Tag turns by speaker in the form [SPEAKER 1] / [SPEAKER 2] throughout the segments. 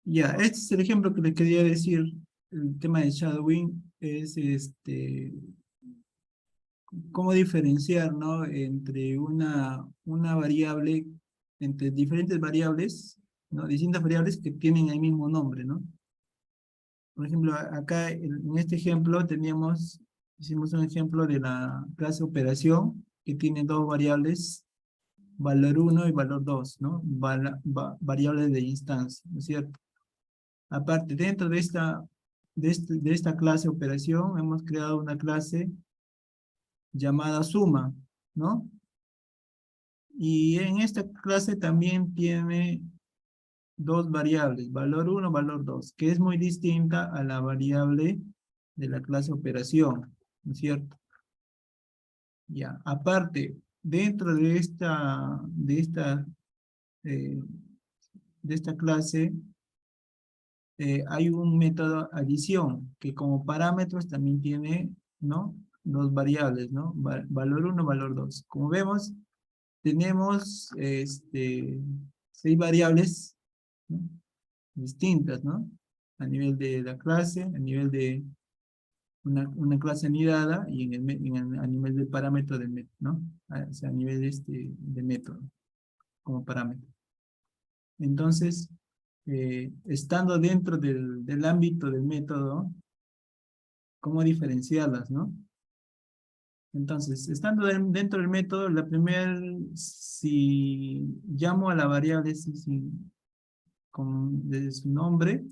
[SPEAKER 1] Ya, este es el ejemplo que les quería decir. El tema de shadowing es cómo diferenciar, ¿no? Entre una variable, entre diferentes variables, ¿no? Distintas variables que tienen el mismo nombre, ¿no? Por ejemplo, acá en este ejemplo hicimos un ejemplo de la clase operación que tiene dos variables, valor uno y valor 2, ¿no? Variables de instancia, ¿no es cierto? Aparte, dentro de esta clase operación, hemos creado una clase llamada suma, ¿no? Y en esta clase también tiene dos variables, valor uno, valor 2, que es muy distinta a la variable de la clase operación, ¿no es cierto? Ya, aparte, dentro eh, de esta clase, hay un método adición, que como parámetros también tiene, ¿no? Dos variables, ¿no? Valor uno, valor 2. Como vemos, tenemos 6 variables, ¿no? Distintas, ¿no? A nivel de la clase, a nivel de una clase anidada y a nivel del parámetro del método, ¿no? O sea, a nivel de método como parámetro. Entonces, estando dentro del ámbito del método, ¿cómo diferenciarlas, no? Entonces, estando dentro del método, si llamo a la variable desde su nombre,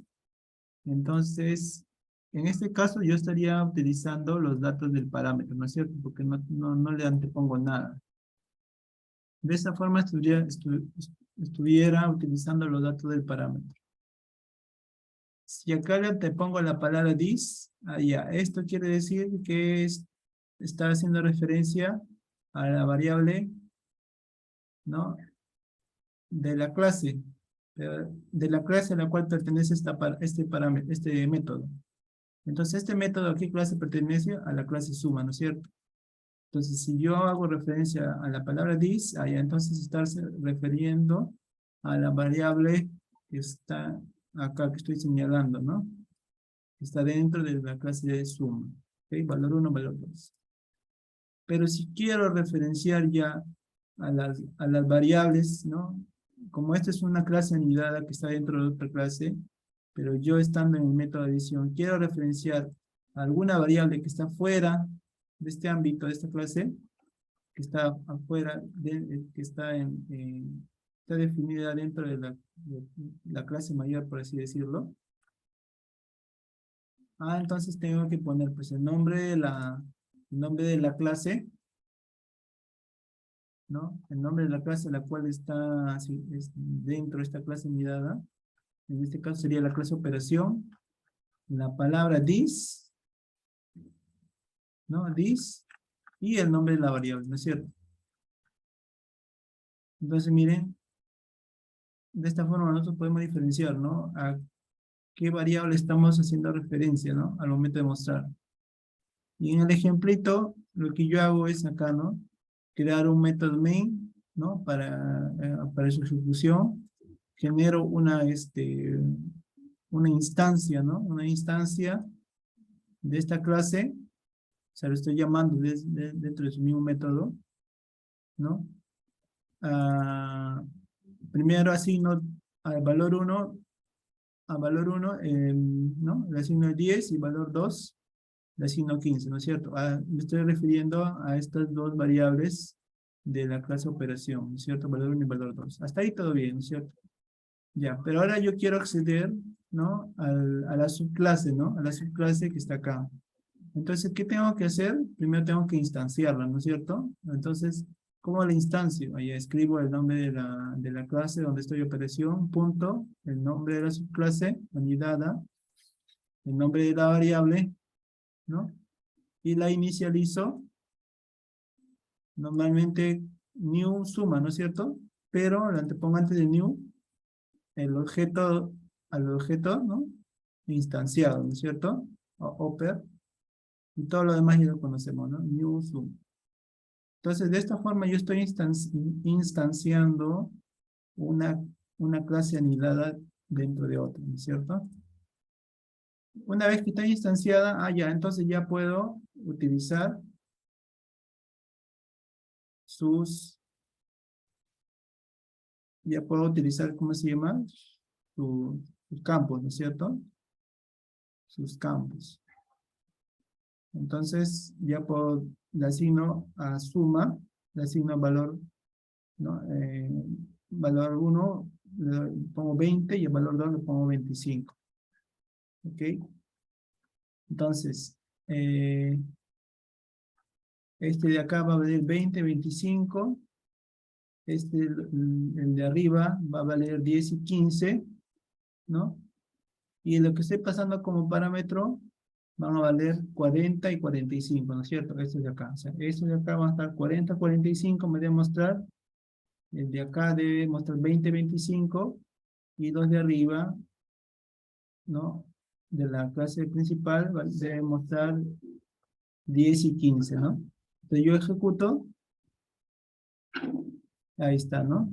[SPEAKER 1] entonces, en este caso yo estaría utilizando los datos del parámetro, ¿no es cierto? Porque no le antepongo nada. De esa forma estuviera utilizando los datos del parámetro. Si acá le antepongo la palabra this, ya, esto quiere decir que está haciendo referencia a la variable, ¿no? De la clase, de la clase a la cual pertenece este parámetro, este método. Entonces, este método, ¿a qué clase pertenece? A la clase suma, ¿no es cierto? Entonces, si yo hago referencia a la palabra this, allá entonces estarse refiriendo a la variable que está acá que estoy señalando, ¿no? Que está dentro de la clase de suma. ¿Ok? Valor uno, valor 2. Pero si quiero referenciar ya a las variables, ¿no? Como esta es una clase anidada que está dentro de otra clase, pero yo estando en el método de adición, quiero referenciar alguna variable que está fuera de este ámbito, de esta clase, que está afuera, está definida dentro de la clase mayor, por así decirlo. Entonces tengo que poner pues el nombre de la clase, ¿no? El nombre de la clase la cual está dentro de esta clase mirada. En este caso sería la clase operación. La palabra this, ¿no? This y el nombre de la variable, ¿no es cierto? Entonces miren, de esta forma nosotros podemos diferenciar, ¿no? A qué variable estamos haciendo referencia, ¿no? Al momento de mostrar. Y en el ejemplito, lo que yo hago es acá, ¿no? Crear un método main, ¿no? Para su ejecución. Genero una instancia, ¿no? Una instancia de esta clase. O sea, lo estoy llamando dentro de su mismo método, ¿no? Ah, Primero asigno al valor 1, ¿no? Le asigno 10 y valor 2 le asigno 15, ¿no es cierto? Me estoy refiriendo a estas dos variables de la clase operación, ¿no es cierto? Valor 1 y valor 2. Hasta ahí todo bien, ¿no es cierto? Ya, pero ahora yo quiero acceder, ¿no? A la subclase, ¿no? A la subclase que está acá. Entonces, ¿qué tengo que hacer? Primero tengo que instanciarla, ¿no es cierto? Entonces, ¿cómo la instancio? Ahí escribo el nombre de la clase donde estoy operación, punto, el nombre de la subclase, unidad, el nombre de la variable, ¿no? Y la inicializo, normalmente new suma, ¿no es cierto? Pero le antepongo antes de new el objeto al objeto, ¿no? Instanciado, ¿no es cierto? Oper, y todo lo demás ya lo conocemos, ¿no? New sum. Entonces, de esta forma yo estoy instanciando una, una clase anidada dentro de otra, ¿no es cierto? Una vez que está instanciada, ya, entonces ya puedo utilizar ¿cómo se llama? Sus campos, ¿no es cierto? Sus campos. Entonces, ya puedo, le asigno a suma, le asigno valor, ¿no? Valor 1, le pongo 20 y el valor 2 le pongo 25. ¿Ok? Entonces, este de acá va a valer 20, 25. El de arriba va a valer 10 y 15, ¿no? Y lo que estoy pasando como parámetro van a valer 40 y 45, ¿no es cierto? Estos de acá. O sea, estos de acá van a estar 40, 45, me debe mostrar. El de acá debe mostrar 20, 25. Y los de arriba, ¿no? De la clase principal debe mostrar 10 y 15, ¿no? Entonces yo ejecuto. Ahí está, ¿no?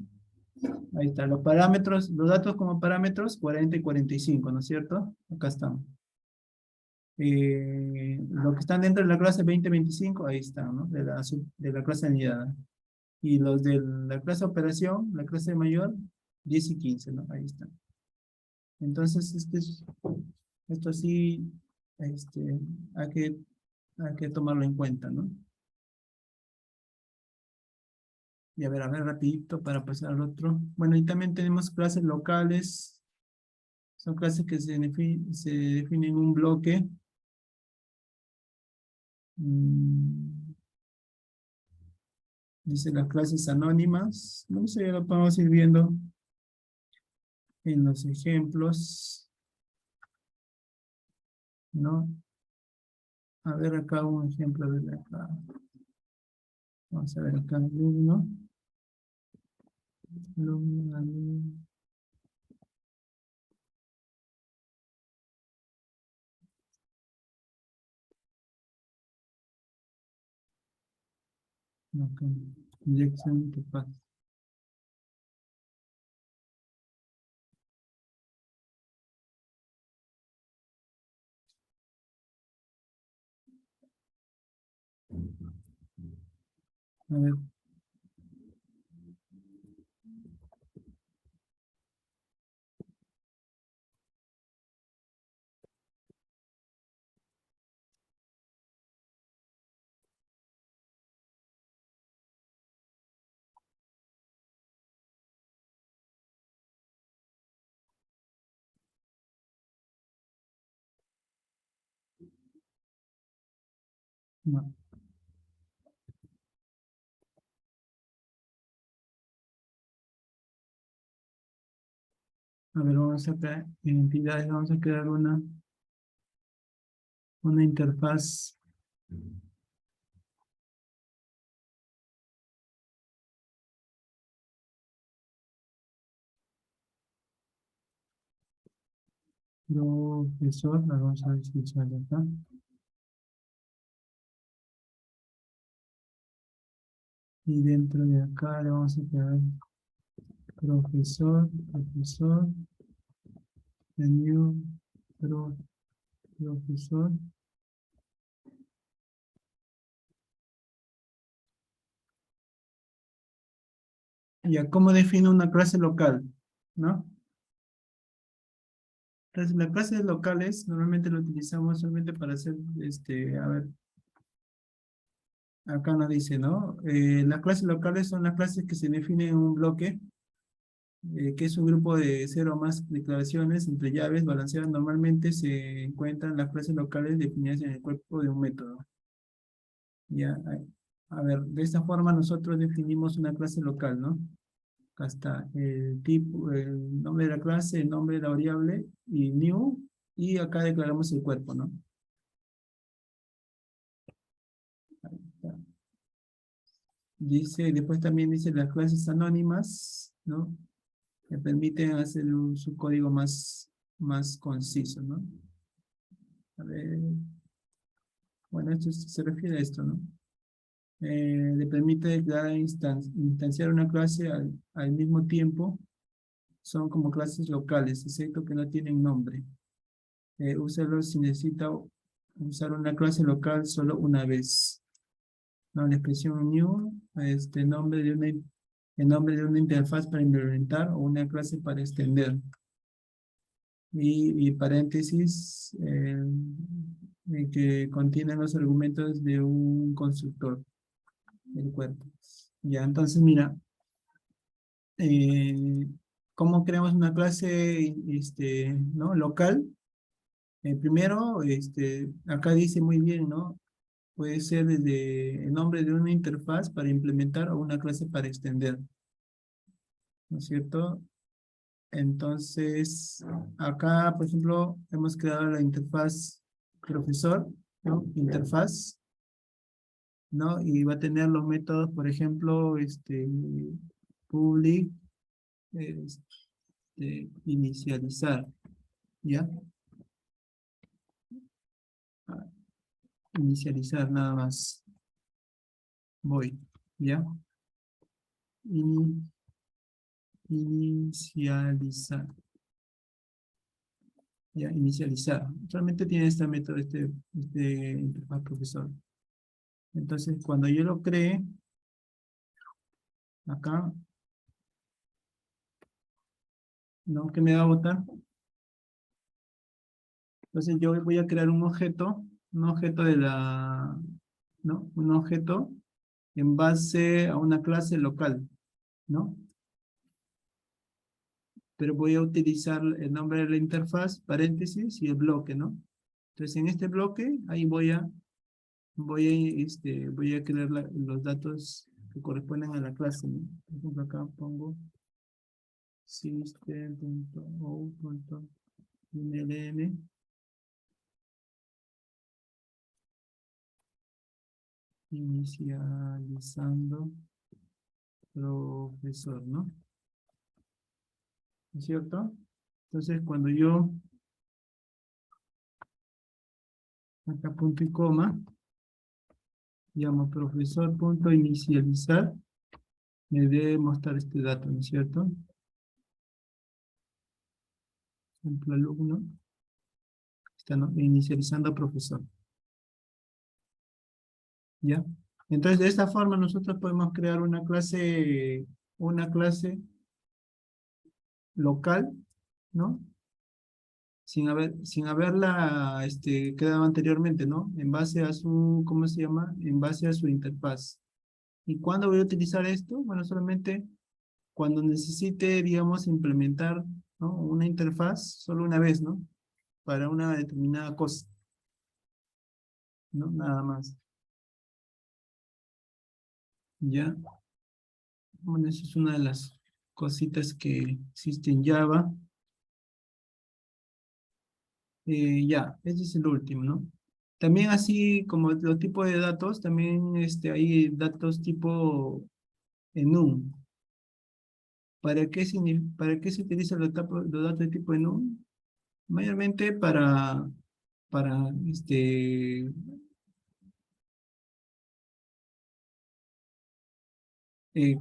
[SPEAKER 1] Ahí está. Los parámetros, los datos como parámetros, 40 y 45, ¿no es cierto? Acá están. Los que están dentro de la clase 20-25, ahí están, ¿no? De la clase anidada. Y los de la clase operación, la clase mayor, 10 y 15, ¿no? Ahí están. Entonces, esto sí, hay que, hay que tomarlo en cuenta, ¿no? Y a ver, rapidito para pasar al otro. Bueno, y también tenemos clases locales. Son clases que se definen en un bloque. Mm, Dice las clases anónimas. No sé, ya lo podemos ir viendo en los ejemplos, ¿no? A ver acá un ejemplo de acá. Vamos a ver acá alumno. Alumno. Acá. Dirección que pasa. A ver, no. A ver, vamos a crear identidades, vamos a crear una interfaz. Profesor, la vamos a ver si sale acá. Y dentro de acá le vamos a crear profesor, new, profesor. Ya, ¿cómo defino una clase local? ¿No? Entonces, las clases locales normalmente lo utilizamos solamente para hacer, a ver, acá nos dice, ¿no? Las clases locales son las clases que se definen en un bloque, que es un grupo de 0 o más declaraciones entre llaves balanceadas. Normalmente se encuentran las clases locales definidas en el cuerpo de un método. Ya, a ver, de esta forma nosotros definimos una clase local, ¿no? Acá está el tipo, el nombre de la clase, el nombre de la variable y new, y acá declaramos el cuerpo, ¿no? Ahí está. Dice, después también dice las clases anónimas, ¿no? Que permiten hacer su código más conciso, ¿no? A ver, bueno, esto se refiere a esto, ¿no? Le permite declarar instanciar una clase al mismo tiempo son como clases locales, excepto que no tienen nombre. Úsalo si necesita usar una clase local solo una vez. No, la expresión new, el nombre de una interfaz para implementar o una clase para extender. Y paréntesis que contienen los argumentos de un constructor del cuerpo. Ya, entonces mira, eh, ¿cómo creamos una clase ¿no? local? Primero, acá dice muy bien, ¿no? Puede ser desde el nombre de una interfaz para implementar o una clase para extender, ¿no es cierto? Entonces, acá, por ejemplo, hemos creado la interfaz profesor, ¿no? Interfaz, ¿no? Y va a tener los métodos, por ejemplo, public, inicializar, ¿ya? Ah, inicializar nada más. Voy, ¿ya? In- inicializar. Ya, inicializar. Solamente tiene este método, este interfaz profesor. Entonces, cuando yo lo cree, acá, ¿no? ¿Qué me va a botar? Entonces, yo voy a crear un objeto ¿no? Un objeto en base a una clase local, ¿no? Pero voy a utilizar el nombre de la interfaz, paréntesis, y el bloque, ¿no? Entonces, en este bloque, ahí voy a crear los datos que corresponden a la clase, ¿no? Por ejemplo, acá pongo system.out.mlm inicializando profesor, ¿no? ¿Es cierto? Entonces, cuando yo, acá punto y coma, llamo profesor.inicializar, me debe mostrar este dato, ¿no es cierto? Ejemplo, alumno, está, ¿no? Inicializando profesor, ¿ya? Entonces, de esta forma nosotros podemos crear una clase local, ¿no? Sin haberla creado anteriormente, ¿no? En base a su, ¿cómo se llama? En base a su interfaz. ¿Y cuándo voy a utilizar esto? Bueno, solamente cuando necesite, digamos, implementar, ¿no? Una interfaz solo una vez, ¿no? Para una determinada cosa, ¿no? Nada más. ¿Ya? Bueno, eso es una de las cositas que existe en Java. Ya, ese es el último, ¿no? También así como los tipos de datos, también hay datos tipo enum. ¿Para qué se utilizan los datos de tipo enum? Mayormente para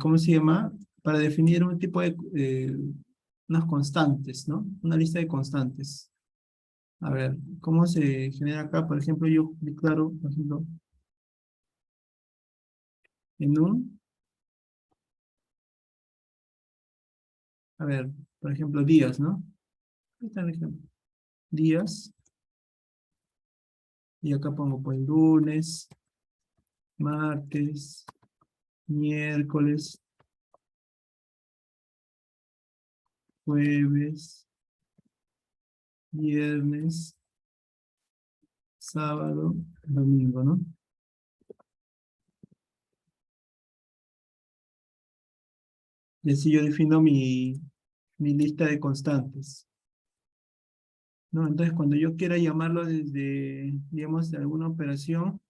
[SPEAKER 1] ¿cómo se llama? Para definir un tipo de, unas constantes, ¿no? Una lista de constantes. A ver, ¿cómo se genera acá? Por ejemplo, yo declaro, por ejemplo, enum, a ver, por ejemplo, días, ¿no? Ahí está el ejemplo. Días, y acá pongo pues lunes, martes, miércoles, jueves, viernes, sábado, domingo, ¿no? Y así yo defino mi lista de constantes, ¿no? Entonces, cuando yo quiera llamarlo desde, digamos, de alguna operación,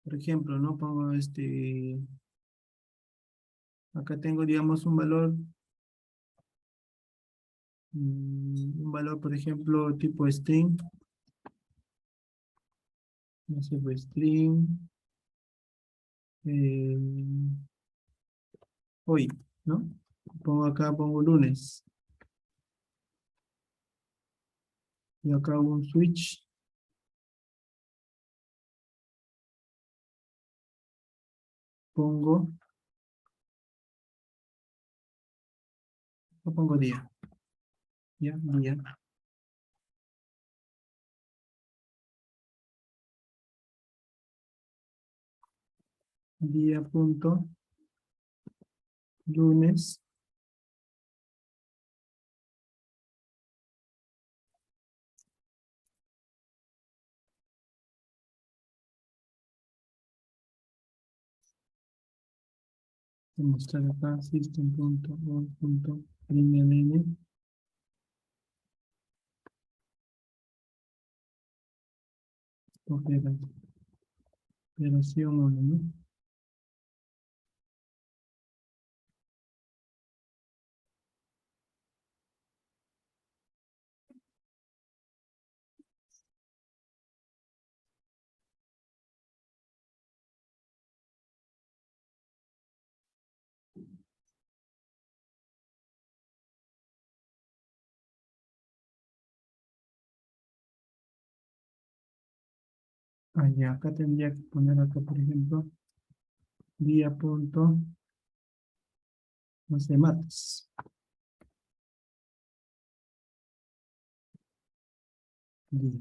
[SPEAKER 1] por ejemplo, ¿no? Pongo acá tengo, digamos, un valor, por ejemplo, tipo string, no sé, pues string, eh, hoy. ¿no? Pongo acá, pongo lunes. Y acá hago un switch. Pongo, lo pongo día. Ya, día. Día punto, lunes. Mostrar acá, system.out.println. Operación 1, ¿no? Ah, ya, acá tendría que poner acá, por ejemplo, día punto, no sé, martes. Día.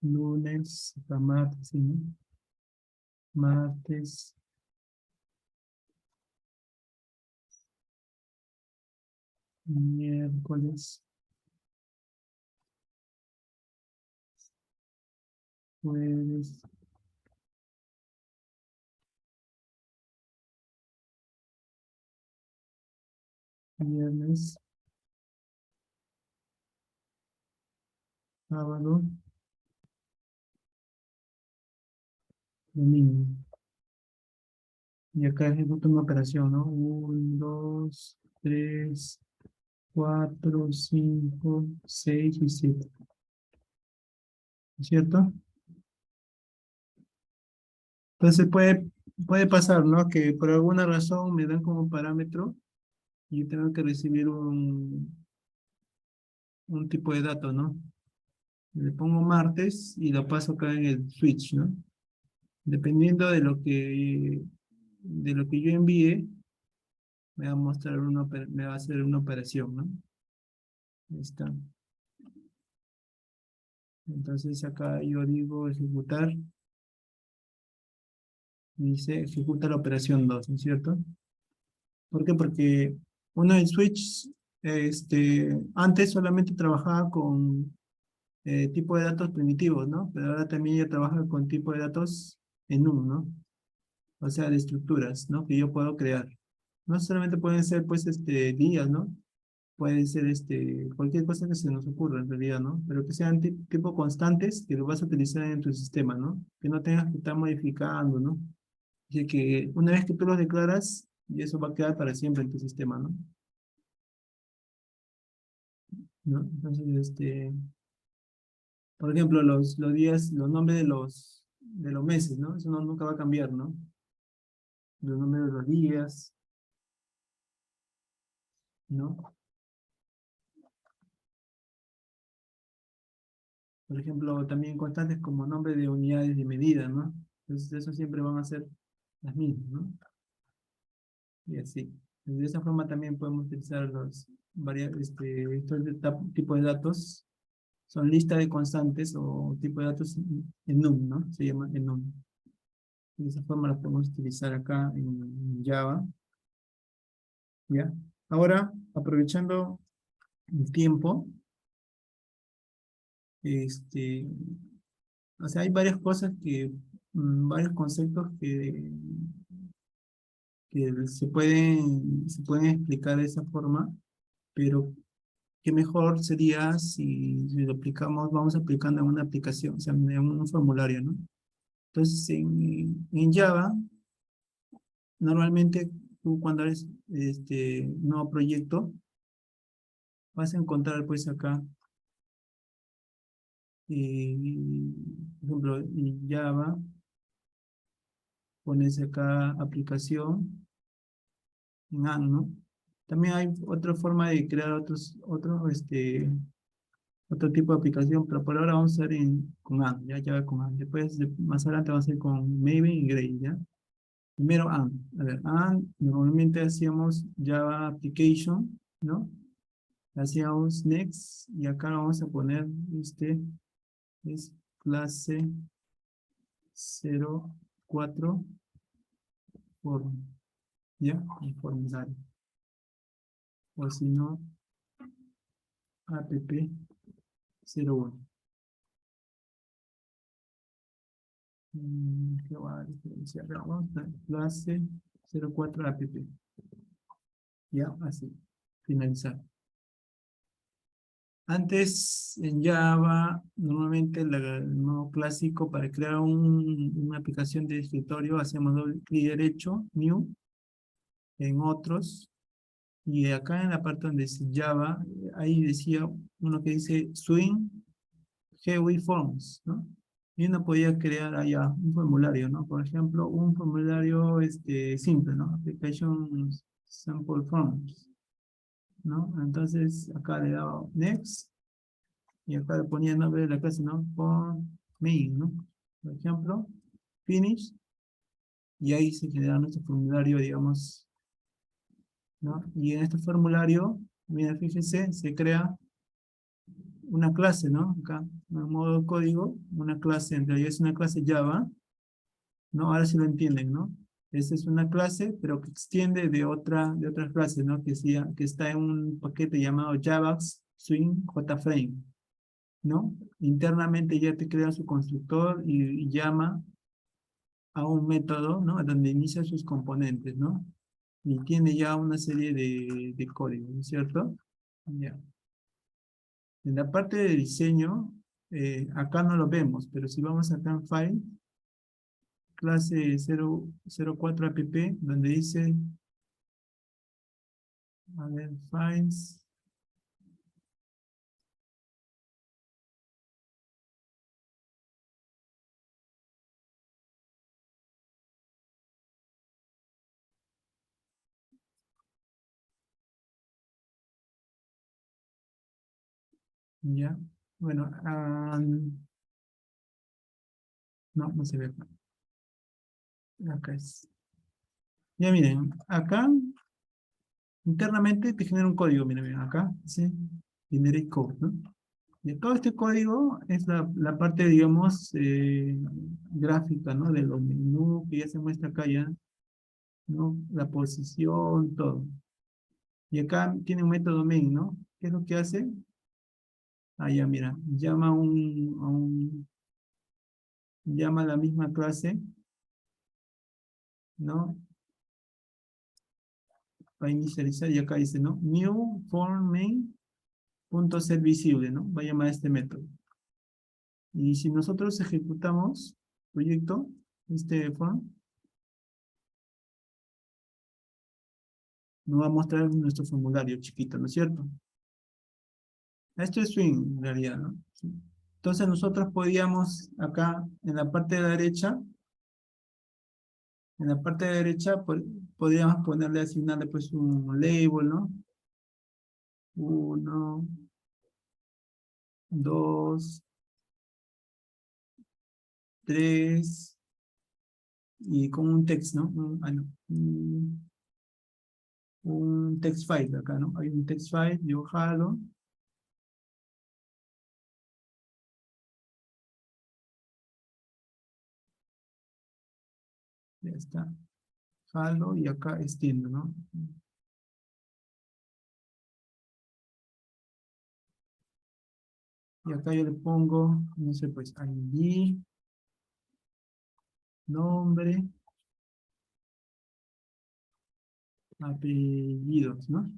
[SPEAKER 1] Lunes, acá martes, ¿sí, no? Martes, miércoles, jueves, viernes, sábado, domingo. Y acá ejecuto una operación, ¿no? 1, 2, 3, 4, 5, 6 y 7. ¿Cierto? Entonces puede pasar, ¿no? Que por alguna razón me dan como parámetro y yo tengo que recibir un tipo de dato, ¿no? Le pongo martes y lo paso acá en el switch, ¿no? Dependiendo de lo que yo envíe, me va a mostrar me va a hacer una operación, ¿no? Ahí está. Entonces acá yo digo ejecutar, y dice ejecuta la operación 2, ¿no es cierto? ¿Por qué? Porque uno en Switch, antes solamente trabajaba con tipo de datos primitivos, ¿no? Pero ahora también ya trabaja con tipo de datos en un, ¿no? O sea, de estructuras, ¿no? Que yo puedo crear. No solamente pueden ser, pues, días, ¿no? Pueden ser, cualquier cosa que se nos ocurra, en realidad, ¿no? Pero que sean tipo constantes que lo vas a utilizar en tu sistema, ¿no? Que no tengas que estar modificando, ¿no? Así que una vez que tú los declaras, y eso va a quedar para siempre en tu sistema, ¿no? ¿No? Entonces, por ejemplo, los días, los nombres de los meses, ¿no? Eso nunca va a cambiar, ¿no? Los nombres de los días, ¿no? Por ejemplo, también constantes como nombre de unidades de medida, ¿no? Entonces, eso siempre van a ser las mismas, ¿no? Y así. De esa forma también podemos utilizar estos tipo de datos. Son lista de constantes o tipo de datos enum, ¿no? Se llama enum. De esa forma la podemos utilizar acá en Java, ¿ya? Ahora, aprovechando el tiempo, este, o sea, hay varias cosas varios conceptos que se pueden explicar de esa forma, pero qué mejor sería si lo aplicamos, vamos aplicando en una aplicación, o sea, en un formulario, ¿no? Entonces, en Java, normalmente tú cuando eres nuevo proyecto, vas a encontrar pues acá, por ejemplo, en Java, pones acá aplicación, en AND, ¿no? También hay otra forma de crear otro tipo de aplicación, pero por ahora vamos a hacer con AND, ya Java con AND. Después, más adelante vamos a hacer con Maven y Gray, ¿ya? Primero AND. A ver, AND, normalmente hacíamos Java Application, ¿no? Hacíamos next, y acá vamos a poner, es clase 04 form, ¿ya? Y formulario. O si no, app01. ¿Qué va a diferenciar? Vamos a clase 04 app. Ya, así. Finalizar. Antes en Java, normalmente el modo clásico para crear una aplicación de escritorio, hacemos doble clic derecho, New, en otros, y acá en la parte donde dice Java, ahí decía uno que dice Swing GUI Forms, ¿no? Y uno podía crear allá un formulario, ¿no? Por ejemplo, un formulario simple, ¿no? Application Sample Forms, ¿no? Entonces, acá le daba Next, y acá le ponía el nombre de la clase, ¿no? Form main, ¿no? Por ejemplo, Finish, y ahí se genera nuestro formulario, digamos, ¿no? Y en este formulario, mira, fíjese, se crea una clase, ¿no? Acá, en modo código, una clase, en realidad es una clase Java, ¿no? Ahora sí lo entienden, ¿no? Esta es una clase, pero que extiende de otras clases, ¿no? Que está en un paquete llamado Javax Swing JFrame, ¿no? Internamente ya te crea su constructor y llama a un método, ¿no? Donde inicia sus componentes, ¿no? Y tiene ya una serie de código, ¿no es cierto? Ya. En la parte de diseño, acá no lo vemos, pero si vamos acá en File, clase 004 app, donde dice, a ver, Files, ya, bueno, no, no se ve, acá es. Ya miren, acá internamente te genera un código, miren, acá, ¿sí? Generate code, ¿no? Y todo este código es la parte, digamos, gráfica, ¿no? De los menús que ya se muestra acá ya, ¿no? La posición, todo. Y acá tiene un método main, ¿no? ¿Qué es lo que hace? Ah, ya, mira, llama a la misma clase, ¿no? Para inicializar, y acá dice, ¿no? New form main punto ser visible, ¿no? Va a llamar a este método. Y si nosotros ejecutamos proyecto, este form, nos va a mostrar nuestro formulario chiquito, ¿no es cierto? Esto es swing, en realidad, ¿no? Sí. Entonces nosotros podíamos, acá, en la parte de derecha, podríamos ponerle, asignarle pues un label, ¿no? Uno, dos, tres, y con un text, ¿no? No, un text file acá, ¿no? Hay un text file, yo jalo, ya está, jalo y acá extiendo, ¿no? Y acá yo le pongo, no sé, pues ID, nombre, apellidos, ¿no?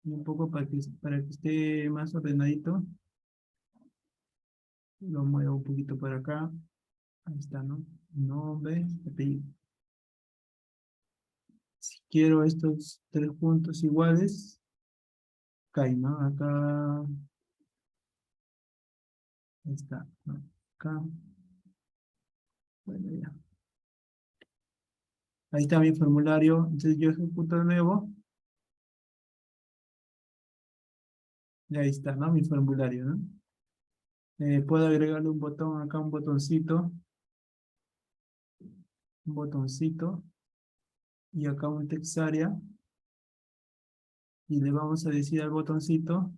[SPEAKER 1] Y un poco para que esté más ordenadito, lo muevo un poquito para acá. Ahí está, ¿no? Nombre, apellido. quiero estos tres puntos iguales, acá, ¿no? Acá, ahí está, ¿no? Acá, bueno, ya. Ahí está mi formulario, entonces yo ejecuto de nuevo, y ahí está, ¿no? Mi formulario, ¿no? Puedo agregarle un botón acá, un botoncito, y acá un text area, y le vamos a decir al botoncito,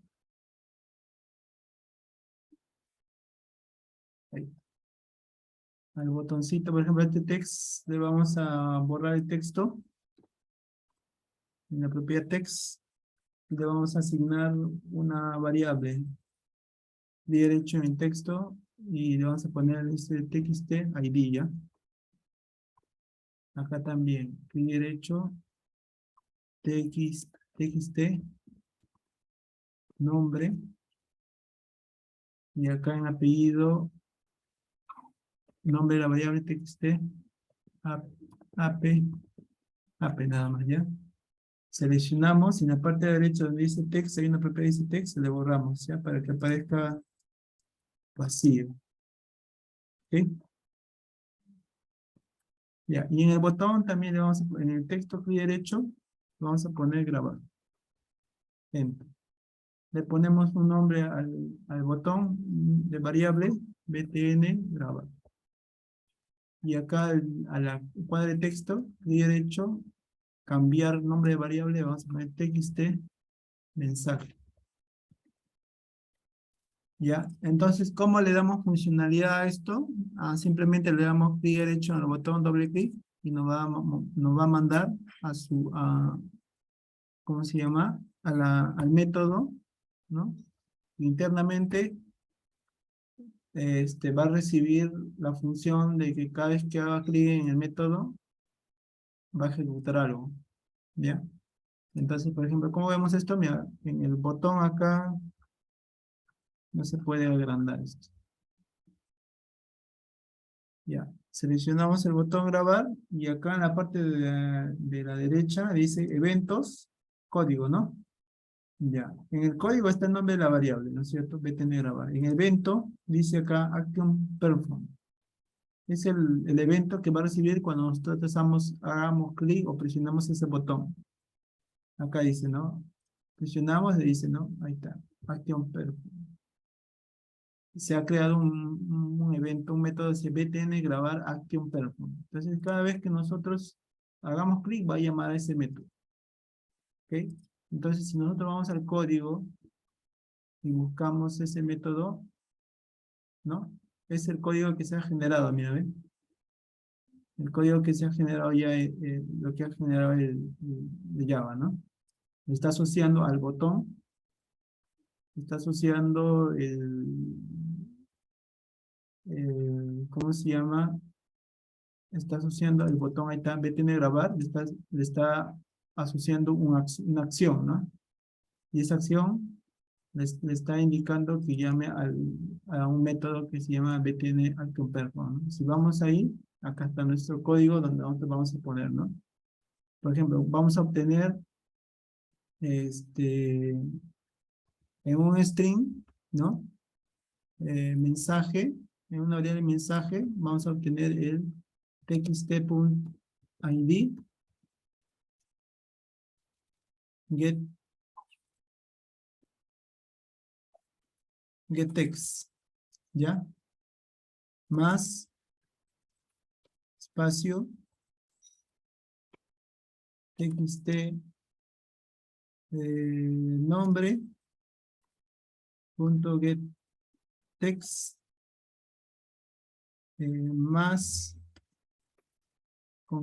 [SPEAKER 1] ahí, al botoncito, por ejemplo, a este text, le vamos a borrar el texto, en la propiedad text, y le vamos a asignar una variable, derecho en texto, y le vamos a poner este txt id, ¿ya? Acá también, clic derecho, txt, nombre, y acá en apellido, nombre de la variable txt, ap, ap nada más, ¿ya? Seleccionamos y en la parte de derecha donde dice text, hay una propiedad que dice text, le borramos, ¿ya? Para que aparezca vacío, ¿ok? Ya, y en el botón también le vamos a, en el texto clic derecho, vamos a poner grabar, enter. Le ponemos un nombre al botón de variable, btn, grabar. Y acá a la cuadra de texto, clic derecho, cambiar nombre de variable, vamos a poner txt, mensaje. ¿Ya? Entonces, ¿cómo le damos funcionalidad a esto? Simplemente le damos clic derecho en el botón, doble clic, y nos va a mandar a ¿cómo se llama? Al método, ¿no? Internamente, va a recibir la función de que cada vez que haga clic en el método, va a ejecutar algo, ¿ya? Entonces, por ejemplo, ¿cómo vemos esto? Mira, en el botón acá, no se puede agrandar esto. Ya, seleccionamos el botón grabar y acá en la parte de la derecha dice eventos, código, ¿no? Ya, en el código está el nombre de la variable, ¿no es cierto? BTN grabar. En el evento dice acá action perform. Es el evento que va a recibir cuando nosotros hagamos clic o presionamos ese botón. Acá dice, ¿no? Presionamos y dice, ¿no? Ahí está, action perform. Se ha creado un evento, un método de btn grabar action perform. Entonces, cada vez que nosotros hagamos clic, va a llamar a ese método. ¿Ok? Entonces, si nosotros vamos al código y buscamos ese método, ¿no? Es el código que se ha generado, mira, ¿ven? El código que se ha generado ya, lo que ha generado el Java, ¿no? Lo está asociando al botón, está asociando ¿cómo se llama? Está asociando el botón ahí está, btn grabar, le está asociando una acción, ¿no? Y esa acción le está indicando que llame a un método que se llama btn perform, ¿no? Si vamos ahí, acá está nuestro código donde nosotros vamos a poner, ¿no? Por ejemplo, vamos a obtener en un string, ¿no? Mensaje, en una variable de mensaje, vamos a obtener el txt.id getText, ¿ya? Más espacio txt nombre punto getText más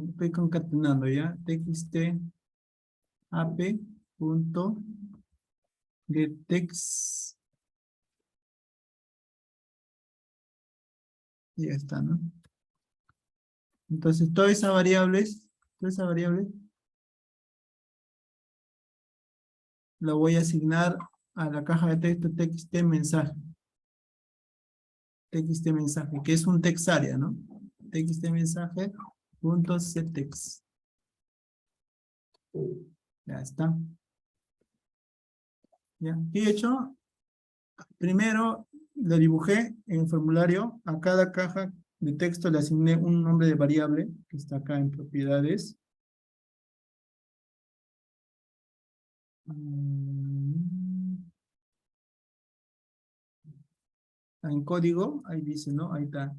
[SPEAKER 1] estoy concatenando, ¿ya? Txt ap punto getText, y ya está, ¿no? Entonces todas esas variables la voy a asignar a la caja de texto txt mensaje, que es un text area, ¿no? Txt mensaje punto ctext. Ya está. ¿Ya? ¿Qué he hecho? Primero lo dibujé en el formulario. A cada caja de texto le asigné un nombre de variable que está acá en propiedades. Mm, En código, ahí dice, ¿no? Ahí está.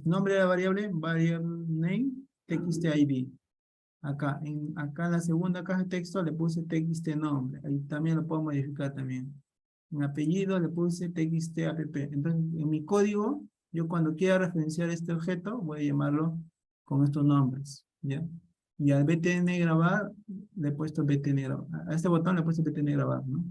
[SPEAKER 1] Nombre de la variable, variable name, txt_id. Acá en la segunda caja de texto le puse txt nombre. Ahí también lo puedo modificar también. En apellido le puse txt_app. Entonces, en mi código, yo cuando quiera referenciar este objeto, voy a llamarlo con estos nombres, ¿ya? Y al btn grabar, le he puesto btn grabar. A este botón le he puesto btn grabar, ¿no?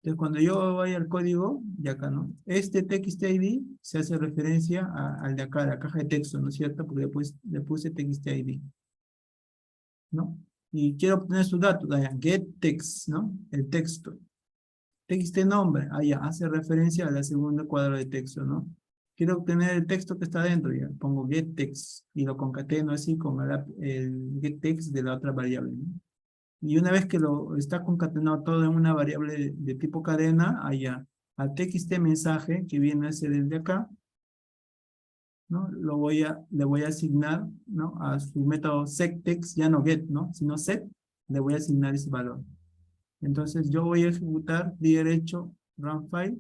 [SPEAKER 1] Entonces, cuando yo vaya al código, de acá, ¿no? Este txt_id se hace referencia al de acá, la caja de texto, ¿no es cierto? Porque le puse txt_id, ¿no? Y quiero obtener sus datos, allá, get text, ¿no? El texto. Text nombre, allá, hace referencia a la segunda cuadro de texto, ¿no? Quiero obtener el texto que está dentro, ya, pongo get text y lo concateno así con el get text de la otra variable, ¿no? Y una vez que lo está concatenado todo en una variable de tipo cadena, allá, al txt mensaje que viene a ser el de acá, ¿no? Le voy a asignar, ¿no? A su método setText, ya no get, ¿no? Sino set, le voy a asignar ese valor. Entonces yo voy a ejecutar clic derecho, run file,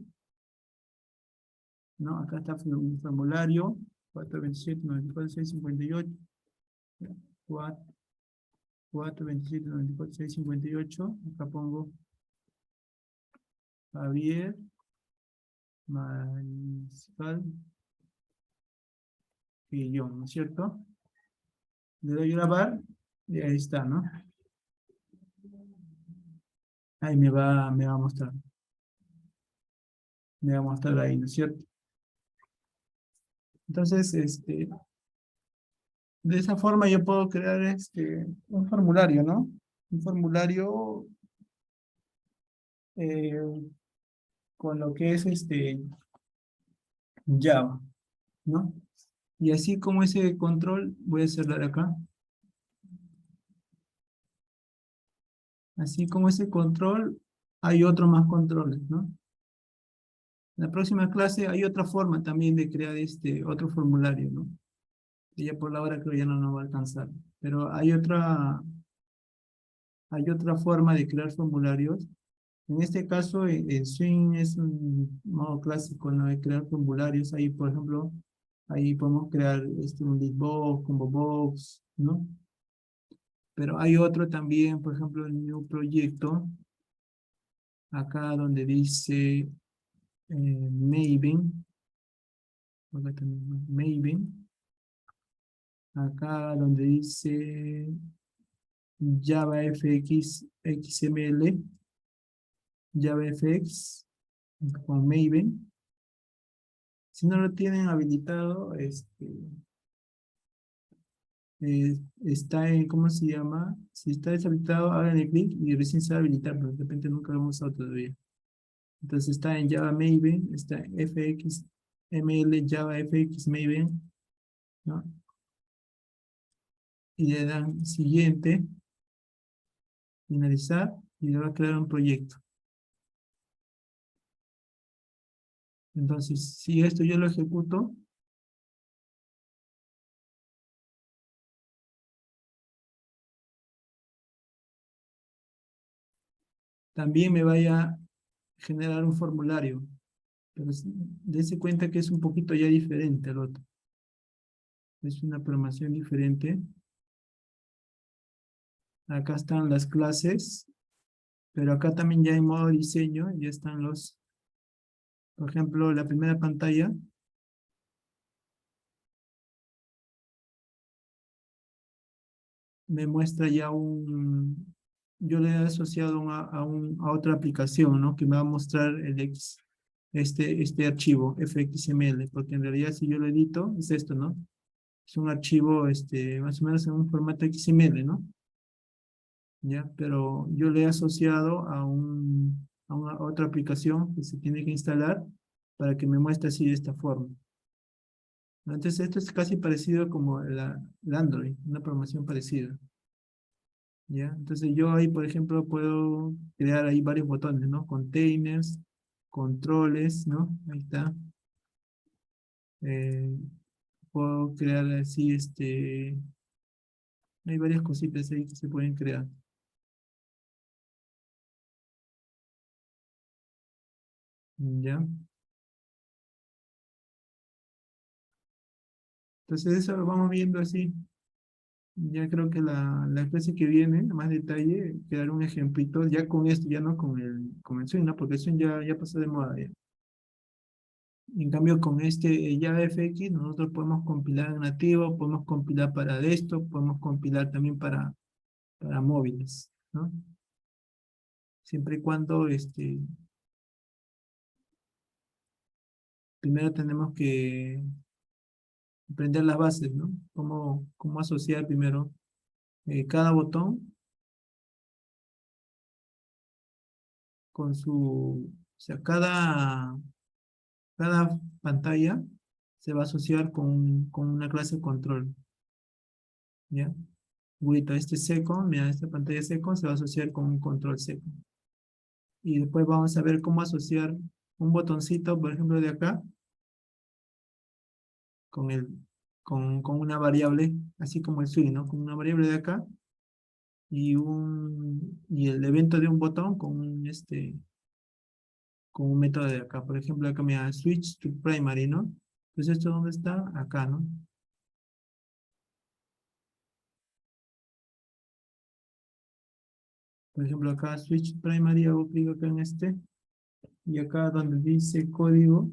[SPEAKER 1] ¿no? Acá está un formulario, 427-94-658, 427-94-658, acá pongo Javier Mariscal Guillón, ¿no es cierto? Le doy grabar y ahí está, ¿no? Ahí me va a mostrar. Me va a mostrar ahí, ¿no es cierto? Entonces, de esa forma yo puedo crear un formulario, ¿no? Un formulario eh, con lo que es Java, ¿no? Y así como ese control, voy a cerrar acá. Así como ese control, hay otros más controles, ¿no? En la próxima clase hay otra forma también de crear otro formulario, ¿no? Que ya por la hora creo ya no nos va a alcanzar. Pero hay otra forma de crear formularios. En este caso, el Swing es un modo clásico, ¿no? De crear formularios. Ahí, por ejemplo, ahí podemos crear un Listbox, Combo Box, ¿no? Pero hay otro también, por ejemplo, el New Proyecto, acá donde dice Maven, acá también, Maven, acá donde dice JavaFX XML, JavaFX con Maven. Si no lo tienen habilitado, está en, ¿cómo se llama? Si está deshabilitado, háganle clic y recién se va a habilitar, pero de repente nunca lo hemos usado todavía. Entonces está en Java Maven, está FXML Java FX Maven, ¿no? Y le dan siguiente, finalizar, y le va a crear un proyecto. Entonces, si esto yo lo ejecuto, también me vaya a generar un formulario. Pero dése cuenta que es un poquito ya diferente al otro. Es una programación diferente. Acá están las clases, pero acá también ya en modo diseño, ya están por ejemplo, la primera pantalla me muestra ya yo le he asociado a otra aplicación, ¿no? Que me va a mostrar este archivo, fxml, porque en realidad si yo lo edito, es esto, ¿no? Es un archivo, más o menos en un formato XML, ¿no? ¿Ya? Pero yo le he asociado a una otra aplicación que se tiene que instalar para que me muestre así de esta forma. Entonces esto es casi parecido como el Android, una programación parecida. ¿ya? Entonces yo ahí, por ejemplo, puedo crear ahí varios botones, ¿no? Containers, controles, ¿no? Ahí está. Eh, puedo crear así, hay varias cositas ahí que se pueden crear. ¿Ya? Entonces eso lo vamos viendo así. Ya creo que la clase que viene, a más detalle, quedará un ejemplito, ya con esto, ya no con el swing, ¿no? Porque el swing ya pasó de moda ya. En cambio, con este JavaFX, nosotros podemos compilar en nativo, podemos compilar para desktop, podemos compilar también para móviles, ¿no? Siempre y cuando, primero tenemos que aprender las bases, ¿no? Cómo asociar primero cada botón con o sea, cada pantalla se va a asociar con una clase control, ¿ya? Ahorita este second, mira, esta pantalla second se va a asociar con un control second. Y después vamos a ver cómo asociar un botoncito, por ejemplo, de acá, con, el, con una variable, así como el swing, ¿no? Con una variable de acá y el evento de un botón con un método de acá. Por ejemplo, acá me da switch to primary, ¿no? Entonces, ¿esto dónde está? Acá, ¿no? Por ejemplo, acá switch to primary, hago clic acá en y acá donde dice código,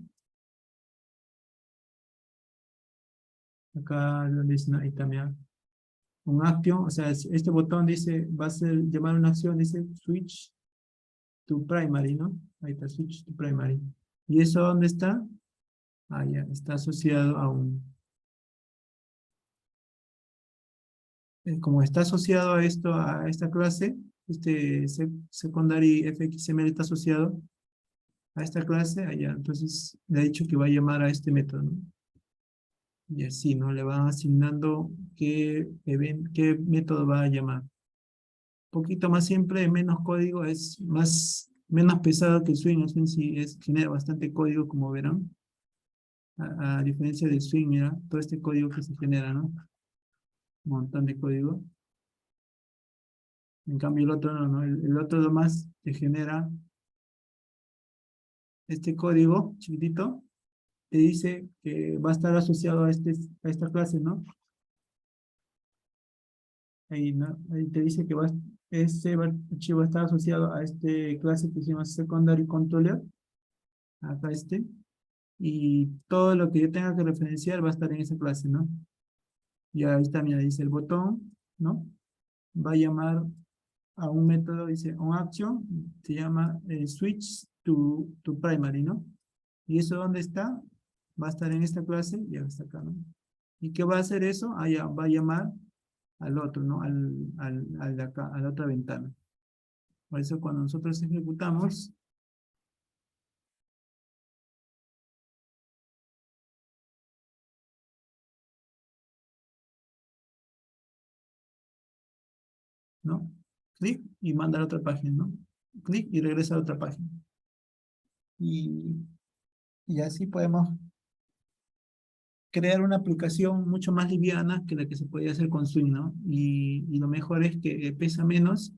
[SPEAKER 1] acá donde dice, no, ahí también, un action, o sea, este botón dice, va a ser, llamar una acción, dice switch to primary, ¿no? Ahí está, switch to primary. ¿Y eso dónde está? Ah, ya, está asociado como está asociado a esto, a esta clase, secondary FXML está asociado a esta clase, allá, entonces le ha dicho que va a llamar a este método, ¿no? Y así, ¿no? Le van asignando qué método va a llamar. Un poquito más simple, menos código, menos pesado que el swing. El swing sí genera bastante código, como verán. A diferencia del swing, mira, todo este código que se genera, ¿no? Un montón de código. En cambio el otro no, ¿no? El otro nomás te genera este código chiquitito, te dice que va a estar asociado a esta clase, ¿no? Ahí, ¿no? Ahí te dice que archivo va a estar asociado a este clase que se llama secondary controller, acá y todo lo que yo tenga que referenciar va a estar en esa clase, ¿no? Y ahí está, mira, dice el botón, ¿no? Va a llamar a un método, dice on action, se llama switch to primary, ¿no? ¿Y eso dónde está? Va a estar en esta clase, ya está acá, ¿no? ¿Y qué va a hacer eso? Ah, ya, va a llamar al otro, ¿no? Al de acá, a la otra ventana. Por eso cuando nosotros ejecutamos, ¿no? Clic y manda a la otra página, ¿no? Clic y regresa a la otra página. Y, y así podemos crear una aplicación mucho más liviana que la que se podía hacer con Swing, ¿no? Y lo mejor es que pesa menos